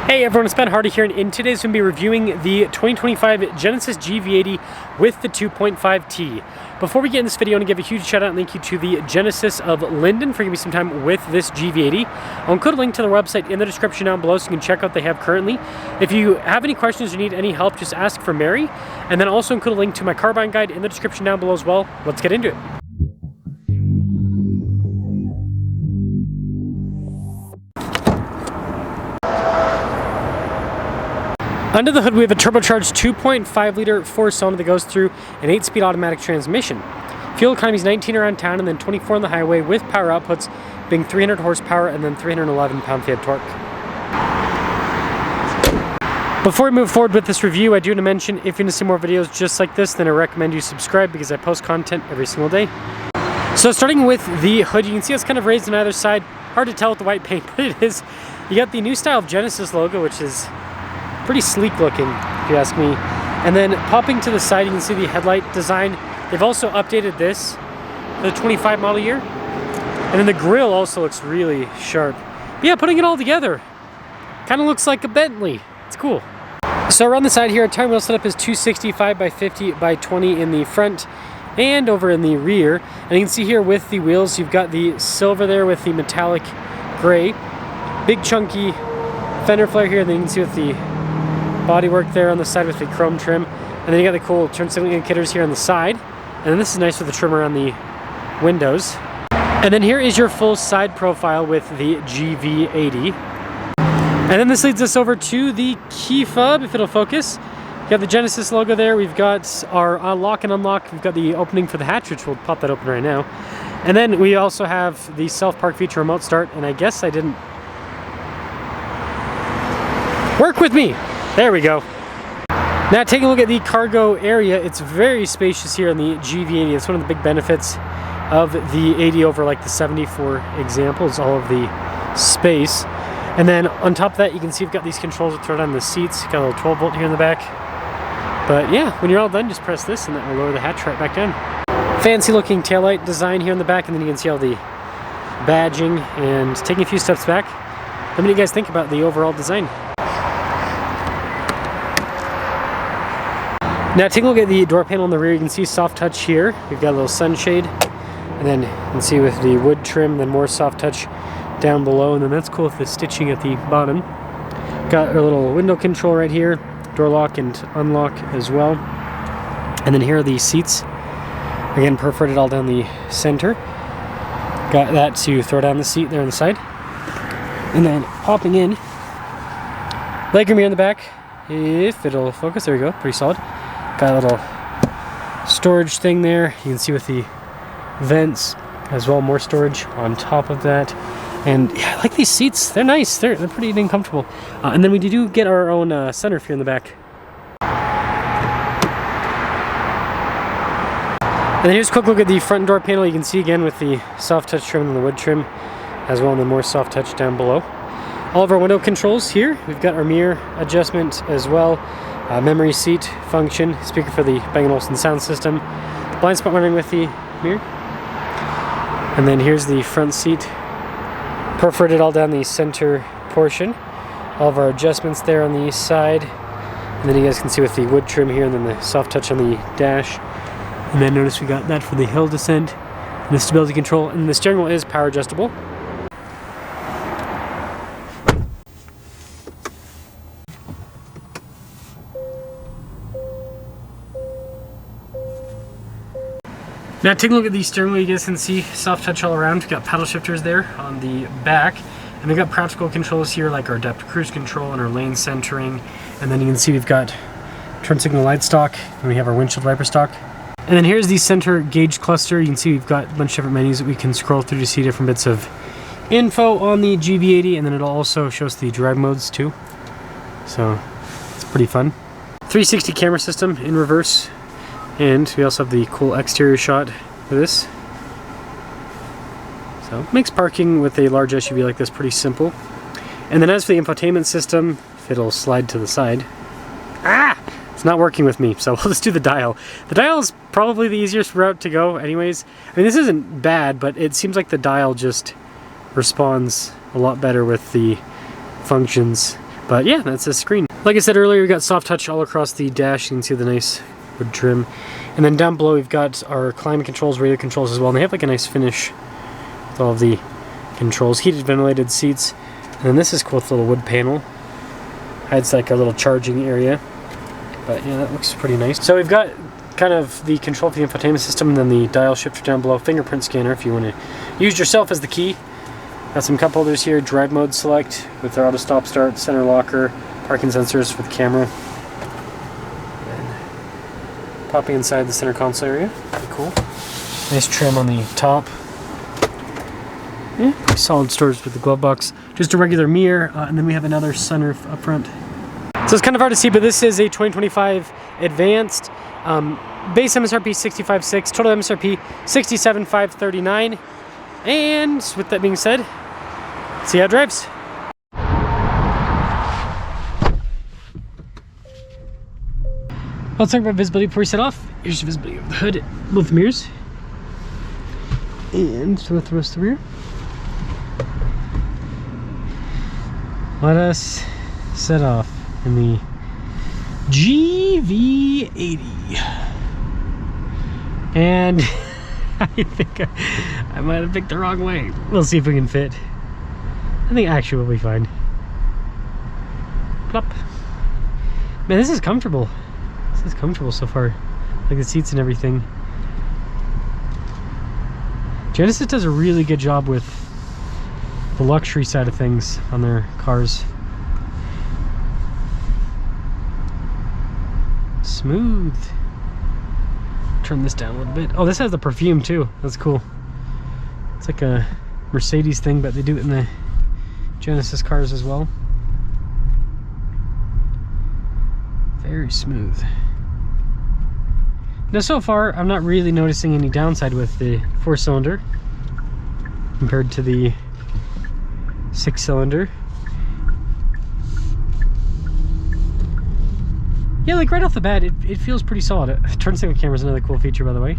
Hey everyone, it's Ben Hardy here, and in today's going to be reviewing the 2025 Genesis GV80 with the 2.5T. Before we get in this video, I want to give a huge shout out and thank you to the Genesis of Linden for giving me some time with this GV80. I'll include a link to the website in the description down below so you can check out what they have currently. If you have any questions or need any help, just ask for Mary. And then also include a link to my car buying guide in the description down below as well. Let's get into it. Under the hood, we have a turbocharged 2.5 liter 4-cylinder that goes through an 8-speed automatic transmission. Fuel economy is 19 around town and then 24 on the highway, with power outputs being 300 horsepower and then 311 pound-feet torque. Before we move forward with this review, I do want to mention if you want to see more videos just like this, then I recommend you subscribe because I post content every single day. So starting with the hood, you can see it's kind of raised on either side. Hard to tell with the white paint, but it is. You got the new style of Genesis logo, which is pretty sleek looking, if you ask me. And then popping to the side, you can see the headlight design. They've also updated this for the 25 model year. And then the grille also looks really sharp. But yeah, putting it all together, kind of looks like a Bentley. It's cool. So around the side here, our tire wheel setup is 265 by 50 by 20 in the front and over in the rear. And you can see here with the wheels, you've got the silver there with the metallic gray. Big chunky fender flare here, and then you can see with the bodywork there on the side with the chrome trim, and then you got the cool turn signal indicators here on the side, and then this is nice with the trim around the windows. And then here is your full side profile with the GV80. And then this leads us over to the key fob, if it'll focus. You got the Genesis logo there. We've got our lock and unlock. We've got the opening for the hatch, which we'll pop that open right now. And then we also have the self-park feature remote start, and I guess I didn't work with me. There we go. Now taking a look at the cargo area, it's very spacious here in the GV80. It's one of the big benefits of the 80 over like the 70, for example, is all of the space. And then on top of that, you can see we've got these controls that throw down the seats. Got a little 12 volt here in the back. But yeah, when you're all done, just press this and that will lower the hatch right back down. Fancy looking taillight design here in the back, and then you can see all the badging. And taking a few steps back, let me know what you guys think about the overall design. Now taking a look at the door panel in the rear, you can see soft touch here. We've got a little sunshade, and then you can see with the wood trim, then more soft touch down below, and then that's cool with the stitching at the bottom. Got a little window control right here, door lock and unlock as well. And then here are the seats. Again, perforated all down the center. Got that to throw down the seat there on the side. And then popping in, legroom here in the back, if it'll focus, there we go, pretty solid. Got a little storage thing there. You can see with the vents as well, more storage on top of that. And yeah, I like these seats. They're nice. They're pretty dang comfortable. And then we do get our own sunroof here in the back. And then here's a quick look at the front door panel. You can see again with the soft touch trim and the wood trim as well, and then more soft touch down below. All of our window controls here. We've got our mirror adjustment as well. Memory seat function, speaker for the Bang & Olufsen sound system, blind spot monitoring with the mirror, and then here's the front seat, perforated all down the center portion. All of our adjustments there on the side, and then you guys can see with the wood trim here, and then the soft touch on the dash. And then notice we got that for the hill descent, and the stability control, and the steering wheel is power adjustable. Now taking a look at the steering wheel, you guys can see soft touch all around. We've got paddle shifters there on the back, and we've got practical controls here like our adaptive cruise control and our lane centering. And then you can see we've got turn signal light stock, and we have our windshield wiper stock. And then here's the center gauge cluster. You can see we've got a bunch of different menus that we can scroll through to see different bits of info on the GV80, and then it'll also show us the drive modes too. So it's pretty fun. 360 camera system in reverse. And we also have the cool exterior shot for this. So it makes parking with a large SUV like this pretty simple. And then as for the infotainment system, if it'll slide to the side. It's not working with me, so we'll just do the dial. The dial is probably the easiest route to go anyways. I mean, this isn't bad, but it seems like the dial just responds a lot better with the functions. But yeah, that's the screen. Like I said earlier, we got soft touch all across the dash. You can see the nice wood trim. And then down below we've got our climate controls, radio controls as well. And they have like a nice finish with all of the controls. Heated ventilated seats. And then this is cool with a little wood panel. Hides like a little charging area. But yeah, that looks pretty nice. So we've got kind of the control for the infotainment system, and then the dial shifter down below, fingerprint scanner if you want to use yourself as the key. Got some cup holders here, drive mode select with our auto stop start, center locker, parking sensors with camera. And popping inside the center console area, pretty cool. Nice trim on the top. Yeah, pretty solid storage with the glove box. Just a regular mirror, and then we have another sunroof up front. So it's kind of hard to see, but this is a 2025 Advanced. Base MSRP $65,600, total MSRP $67,539. And with that being said, let's see how it drives. Let's talk about visibility before we set off. Here's the visibility of the hood, both mirrors, and with the rest of the rear. Let us set off in the GV80. And I think I might have picked the wrong way. We'll see if we can fit. I think actually we'll be fine. Plop. Man, this is comfortable. This is comfortable so far. Like the seats and everything. Genesis does a really good job with the luxury side of things on their cars. Smooth. Turn this down a little bit. Oh, this has the perfume too. That's cool. It's like a Mercedes thing, but they do it in the Genesis cars as well. Very smooth. Now so far, I'm not really noticing any downside with the 4-cylinder compared to the 6-cylinder. Yeah, like right off the bat, it feels pretty solid. Turn signal camera is another cool feature, by the way.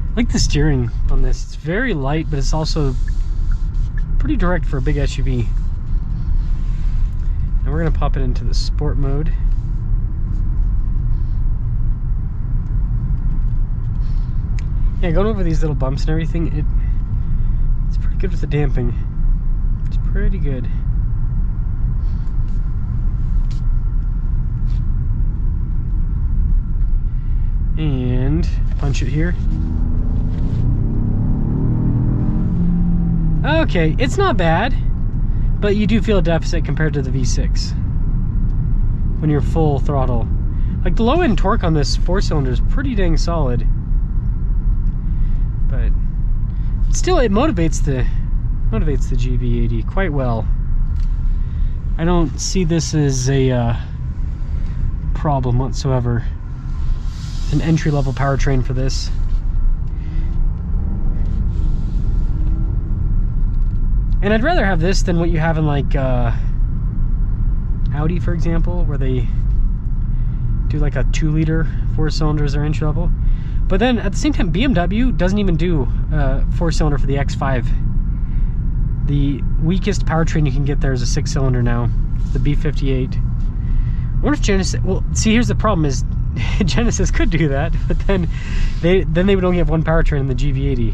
I like the steering on this. It's very light, but it's also pretty direct for a big SUV. And we're gonna pop it into the sport mode. Yeah, going over these little bumps and everything, it's pretty good with the damping. It's pretty good. And punch it here. Okay, it's not bad, but you do feel a deficit compared to the V6 when you're full throttle. Like the low end torque on this 4-cylinder is pretty dang solid, but still it motivates the GV80 quite well. I don't see this as a problem whatsoever. An entry-level powertrain for this. And I'd rather have this than what you have in like Audi, for example, where they do like a 2-liter 4-cylinder as their entry level. But then at the same time, BMW doesn't even do 4-cylinder for the X5. The weakest powertrain you can get there is a 6-cylinder now. It's the B58. I wonder if Genesis, well, see, here's the problem is Genesis could do that, but then they would only have one powertrain in the GV80.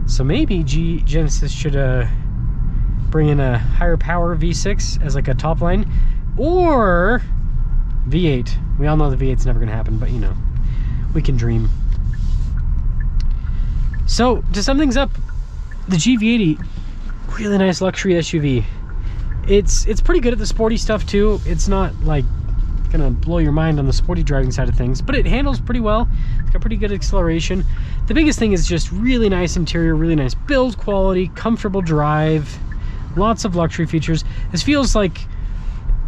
So maybe Genesis should bring in a higher power V6 as like a top line, or V8. We all know the V8's never going to happen, but you know, we can dream. So to sum things up, the GV80, really nice luxury SUV. It's pretty good at the sporty stuff too. It's not like gonna blow your mind on the sporty driving side of things, but it handles pretty well. It's got pretty good acceleration. The biggest thing is just really nice interior, really nice build quality, comfortable drive, lots of luxury features. This feels like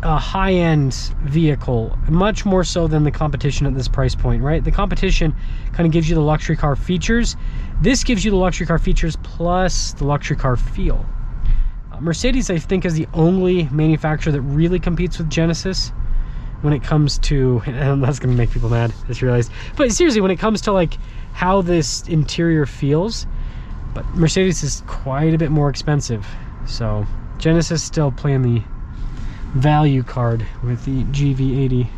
a high-end vehicle, much more so than the competition at this price point, right? The competition kind of gives you the luxury car features. This gives you the luxury car features plus the luxury car feel. Mercedes, I think, is the only manufacturer that really competes with Genesis when it comes to, and that's gonna make people mad, I just realized, but seriously, when it comes to like how this interior feels, But Mercedes is quite a bit more expensive. So Genesis still playing the value card with the GV80.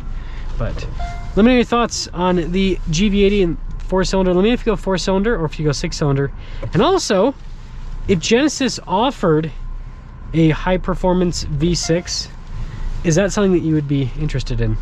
But let me know your thoughts on the GV80 and 4-cylinder. Let me know if you go 4-cylinder or if you go 6-cylinder. And also, if Genesis offered a high performance V6, is that something that you would be interested in?